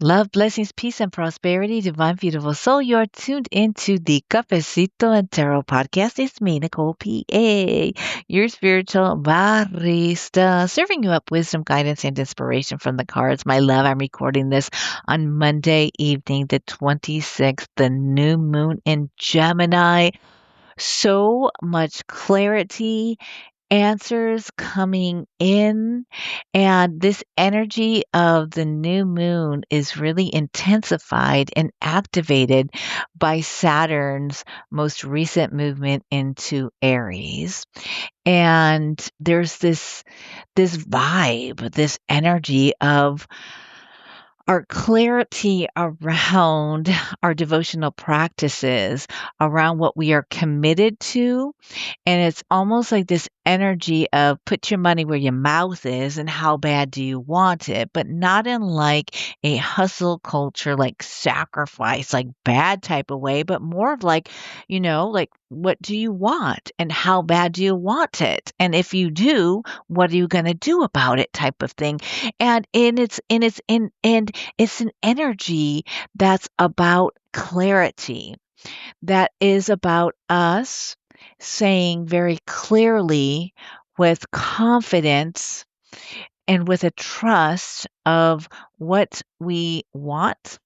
Love, blessings, peace, and prosperity, divine, beautiful soul. You're tuned into the Cafecito and Tarot podcast. It's me, Nicole P. Your spiritual barista, serving you up wisdom, guidance, and inspiration from the cards. My love, I'm recording this on Monday evening, the 26th, the new moon in Gemini. So much clarity, answers coming in, and this energy of the new moon is really intensified and activated by Saturn's most recent movement into Aries. And there's this vibe, this energy of our clarity around our devotional practices, around what we are committed to, and it's almost like this energy of put your money where your mouth is and how bad do you want it, but not in like a hustle culture, like sacrifice, like bad type of way, but more of like, like what do you want and how bad do you want it? And if you do, what are you going to do about it type of thing. And it's an energy that's about clarity, that is about us saying very clearly with confidence and with a trust of what we want,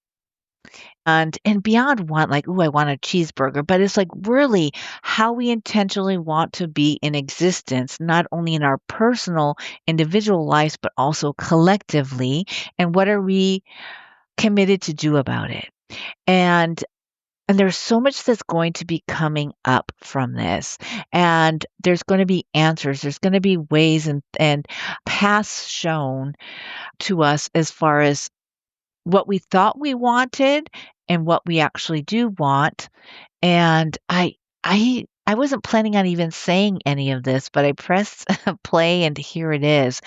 and beyond want, like, "Ooh, I want a cheeseburger," but it's like really how we intentionally want to be in existence, not only in our personal individual lives, but also collectively, and what are we committed to do about it. And there's so much that's going to be coming up from this. And there's going to be answers. There's going to be ways and paths shown to us as far as what we thought we wanted and what we actually do want. And I wasn't planning on even saying any of this, but I pressed play and here it is.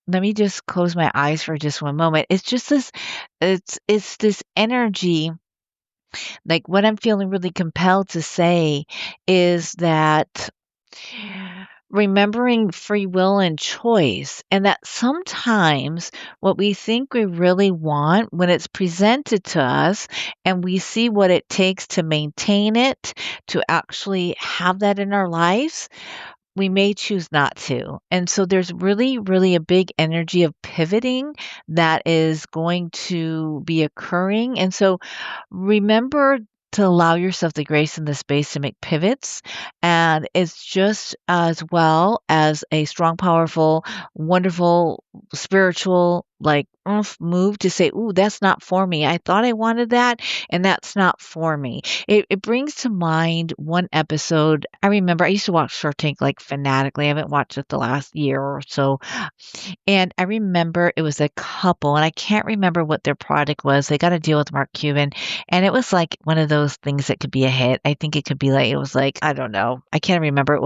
Let me just close my eyes for just one moment. It's just this it's this energy. Like, what I'm feeling really compelled to say is that remembering free will and choice, and that sometimes what we think we really want, when it's presented to us and we see what it takes to maintain it, to actually have that in our lives, we may choose not to. And so there's really, really a big energy of pivoting that is going to be occurring. And so remember to allow yourself the grace and the space to make pivots. And it's just as well as a strong, powerful, wonderful, spiritual, like move to say, "Ooh, that's not for me. I thought I wanted that, and that's not for me." It brings to mind one episode. I remember I used to watch Shark Tank like fanatically. I haven't watched it the last year or so, and I remember it was a couple, and I can't remember what their product was. They got to deal with Mark Cuban, and it was like one of those things that could be a hit. I think it could be like, it was like, I don't know. I can't remember.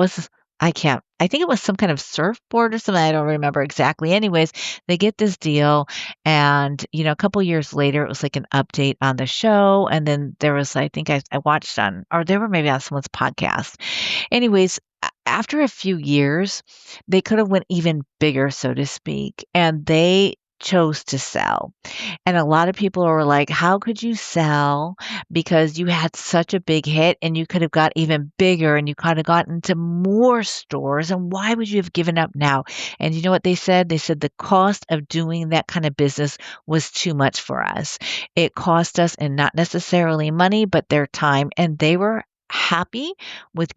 I can't, I think it was some kind of surfboard or something. I don't remember exactly. Anyways, they get this deal, and, a couple years later, it was like an update on the show. And then there was, I think I watched on, or they were maybe on someone's podcast. Anyways, after a few years, they could have went even bigger, so to speak, and they chose to sell. And a lot of people were like, "How could you sell? Because you had such a big hit and you could have got even bigger and you could have gotten into more stores. And why would you have given up now?" And you know what they said? They said the cost of doing that kind of business was too much for us. It cost us, and not necessarily money, but their time. And they were happy with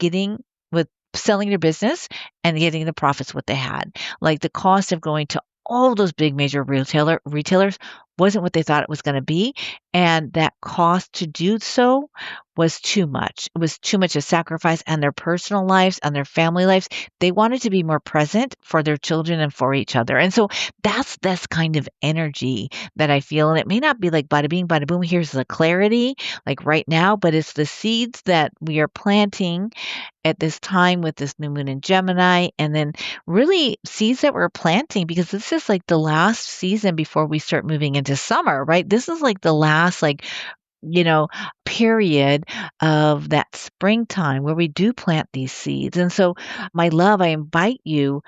with selling their business and getting the profits what they had. Like, the cost of going to all those big major retailers wasn't what they thought it was going to be, and that cost to do so was too much. It was too much a sacrifice on their personal lives, on their family lives. They wanted to be more present for their children and for each other. And so that's kind of energy that I feel. And it may not be like bada bing, bada boom, here's the clarity like right now, but it's the seeds that we are planting at this time with this new moon in Gemini, and then really seeds that we're planting, because this is like the last season before we start moving into summer, right? This is like the last, like, you know, period of that springtime where we do plant these seeds. And so, my love, I invite you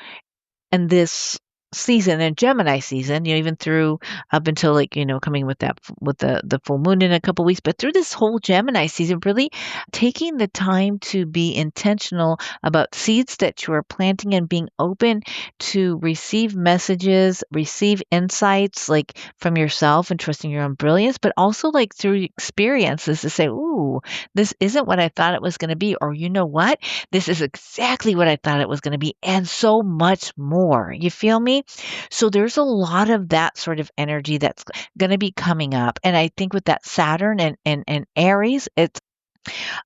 in this season and Gemini season, even through up until like, coming with that with the full moon in a couple weeks, but through this whole Gemini season, really taking the time to be intentional about seeds that you are planting and being open to receive messages, receive insights like from yourself and trusting your own brilliance, but also like through experiences to say, "Ooh, this isn't what I thought it was going to be," or "You know what? This is exactly what I thought it was going to be," and so much more. You feel me? So there's a lot of that sort of energy that's going to be coming up. And I think with that Saturn and Aries, it's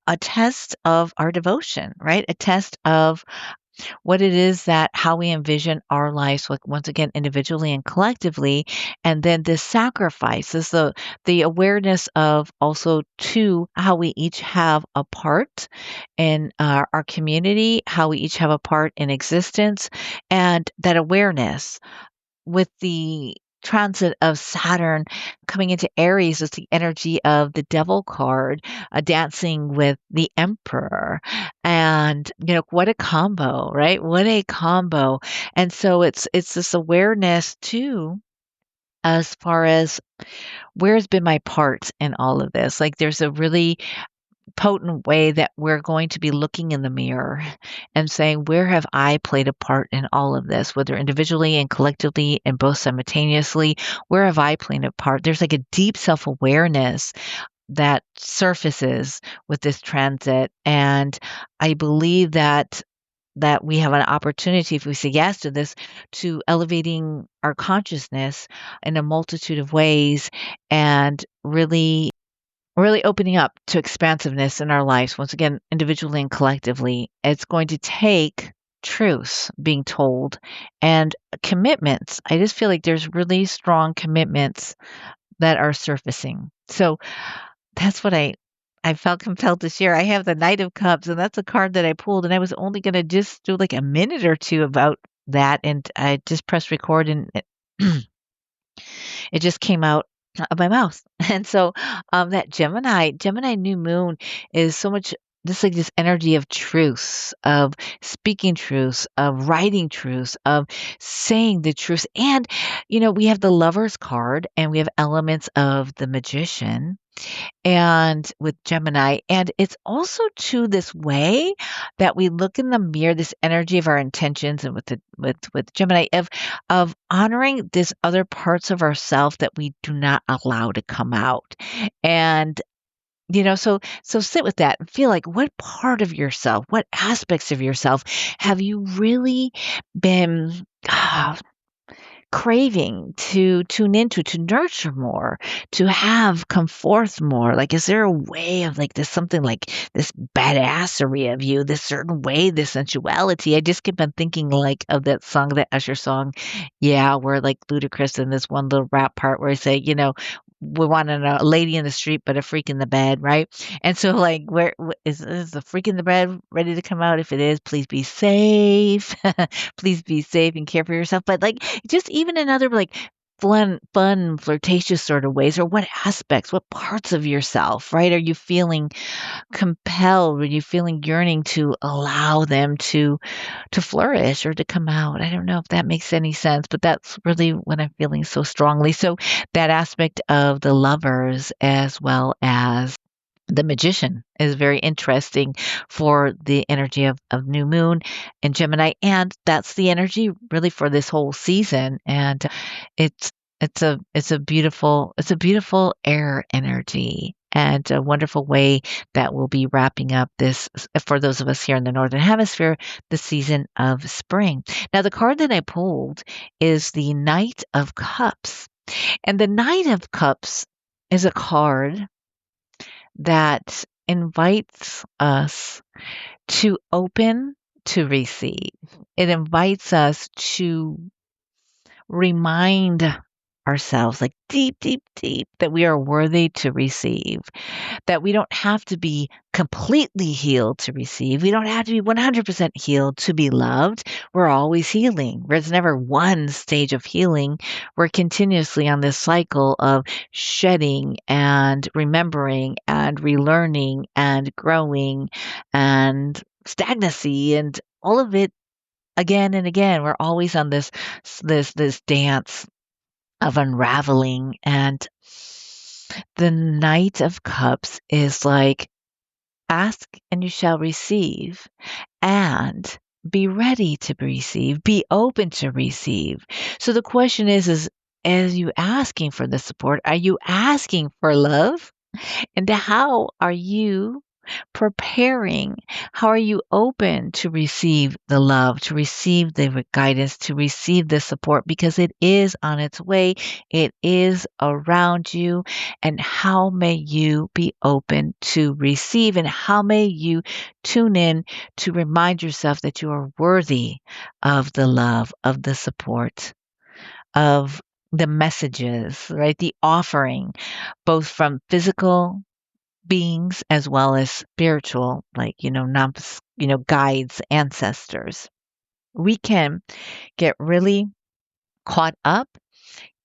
a test of our devotion, right? A test of what it is that how we envision our lives, like once again, individually and collectively. And then this sacrifice is the awareness of also too how we each have a part in our community, how we each have a part in existence, and that awareness with the transit of Saturn coming into Aries is the energy of the devil card, dancing with the emperor. And, what a combo, right? What a combo. And so it's this awareness too, as far as where's been my part in all of this. Like there's a really potent way that we're going to be looking in the mirror and saying, where have I played a part in all of this, whether individually and collectively and both simultaneously? Where have I played a part? There's like a deep self awareness that surfaces with this transit. And I believe that we have an opportunity, if we say yes to this, to elevating our consciousness in a multitude of ways and really opening up to expansiveness in our lives, once again, individually and collectively. It's going to take truths being told and commitments. I just feel like there's really strong commitments that are surfacing. So that's what I felt compelled to share. I have the Knight of Cups, and that's a card that I pulled, and I was only going to just do like a minute or two about that, and I just pressed record, and it just came out of my mouth. And so that Gemini new moon is so much this like this energy of truth, of speaking truths, of writing truths, of saying the truth. And we have the Lover's card and we have elements of the Magician and with Gemini. And it's also to this way that we look in the mirror, this energy of our intentions, and with Gemini of honoring these other parts of ourself that we do not allow to come out. And so sit with that and feel like what part of yourself, what aspects of yourself have you really been craving to tune into, to nurture more, to have come forth more? Like, is there a way of like this something like this badassery of you, this certain way, this sensuality? I just keep on thinking like of that song, that Usher song, yeah, where like Ludacris in this one little rap part where I say, we want a lady in the street, but a freak in the bed, right? And so, like, is the freak in the bed ready to come out? If it is, please be safe. Please be safe and care for yourself. But like, just even in other like fun, flirtatious sort of ways, or what aspects, what parts of yourself, right? Are you feeling compelled? Are you feeling yearning to allow them to flourish or to come out? I don't know if that makes any sense, but that's really what I'm feeling so strongly. So that aspect of the Lovers as well as the Magician is very interesting for the energy of new moon and Gemini. And that's the energy really for this whole season. And it's it's a beautiful air energy and a wonderful way that will be wrapping up this for those of us here in the Northern Hemisphere, the season of spring. Now the card that I pulled is the Knight of Cups. And the Knight of Cups is a card that invites us to open to receive. It invites us to remind ourselves, like deep, deep, deep, that we are worthy to receive, that we don't have to be completely healed to receive. We don't have to be 100% healed to be loved. We're always healing. There's never one stage of healing. We're continuously on this cycle of shedding and remembering and relearning and growing and stagnancy and all of it again and again. We're always on this dance of unraveling. And the Knight of Cups is like, ask and you shall receive, and be ready to receive, be open to receive. So the question is, as you asking for the support, are you asking for love? And how are you preparing? How are you open to receive the love, to receive the guidance, to receive the support? Because it is on its way, it is around you. And how may you be open to receive? And how may you tune in to remind yourself that you are worthy of the love, of the support, of the messages, right? The offering, both from physical beings as well as spiritual, like, guides, ancestors. We can get really caught up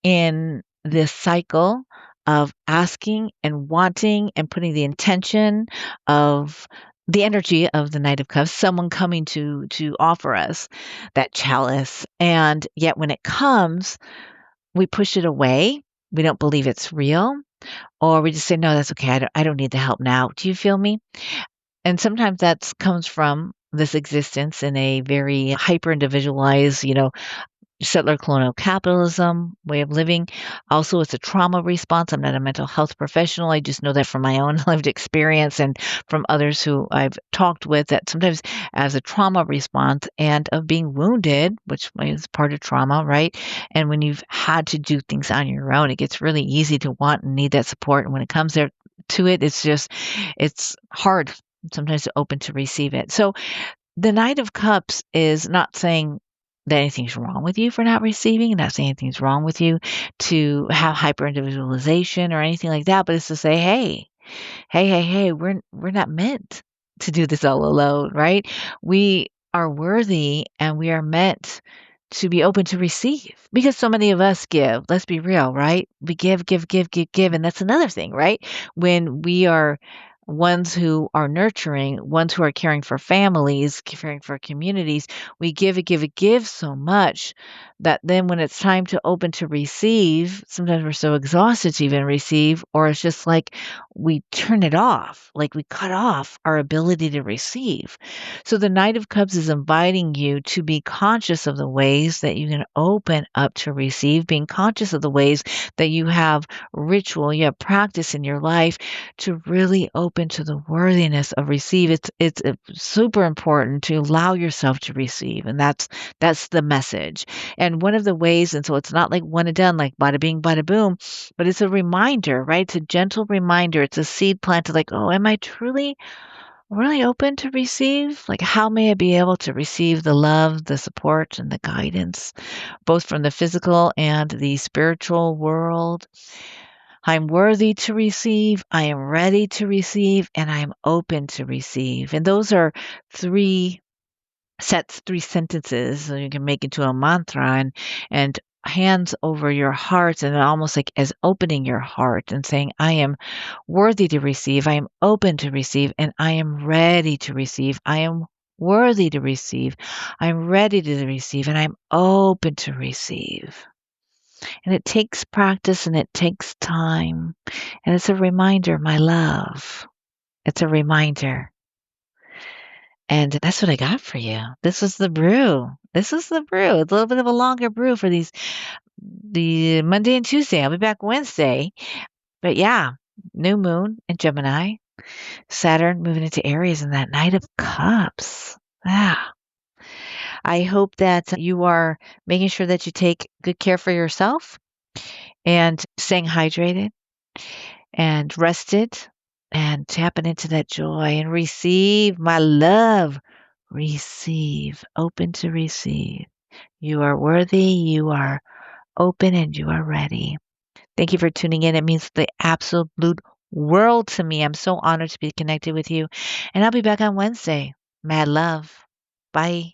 in this cycle of asking and wanting and putting the intention of the energy of the Knight of Cups, someone coming to offer us that chalice. And yet when it comes, we push it away. We don't believe it's real, or we just say, no, that's okay. I don't need the help now. Do you feel me? And sometimes that comes from this existence in a very hyper individualized, settler colonial capitalism way of living. Also, it's a trauma response. I'm not a mental health professional. I just know that from my own lived experience and from others who I've talked with, that sometimes as a trauma response and of being wounded, which is part of trauma, right? And when you've had to do things on your own, it gets really easy to want and need that support. And when it comes there to it, it's hard sometimes to open to receive it. So the Knight of Cups is not saying that anything's wrong with you for not receiving, not saying anything's wrong with you to have hyper individualization or anything like that, but it's to say, hey, we're not meant to do this all alone, right? We are worthy and we are meant to be open to receive, because so many of us give. Let's be real, right? We give, and that's another thing, right? When we are ones who are nurturing, ones who are caring for families, caring for communities, we give so much that then when it's time to open to receive, sometimes we're so exhausted to even receive, or it's just like we turn it off, like we cut off our ability to receive. So the Knight of Cups is inviting you to be conscious of the ways that you can open up to receive, being conscious of the ways that you have ritual, you have practice in your life to really open to the worthiness of receive. It's super important to allow yourself to receive, and that's the message. And one of the ways, and so it's not like one and done, like bada bing, bada boom, but it's a reminder, right? It's a gentle reminder. It's a seed planted, like, oh, am I truly really open to receive? Like, how may I be able to receive the love, the support, and the guidance, both from the physical and the spiritual world? I'm worthy to receive, I am ready to receive, and I am open to receive. And those are three sets, three sentences so you can make into a mantra, and hands over your heart, and almost like as opening your heart and saying, I am worthy to receive, I am open to receive, and I am ready to receive. I am worthy to receive, I'm ready to receive, and I'm open to receive. And it takes practice and it takes time. And it's a reminder, my love. It's a reminder. And that's what I got for you. This is the brew. This is the brew. It's a little bit of a longer brew for the Monday and Tuesday. I'll be back Wednesday. But yeah, new moon in Gemini, Saturn moving into Aries, and that Knight of Cups. Ah, I hope that you are making sure that you take good care for yourself and staying hydrated and rested and tapping into that joy and receive, my love. Receive, open to receive. You are worthy, you are open, and you are ready. Thank you for tuning in. It means the absolute world to me. I'm so honored to be connected with you. And I'll be back on Wednesday. Mad love. Bye.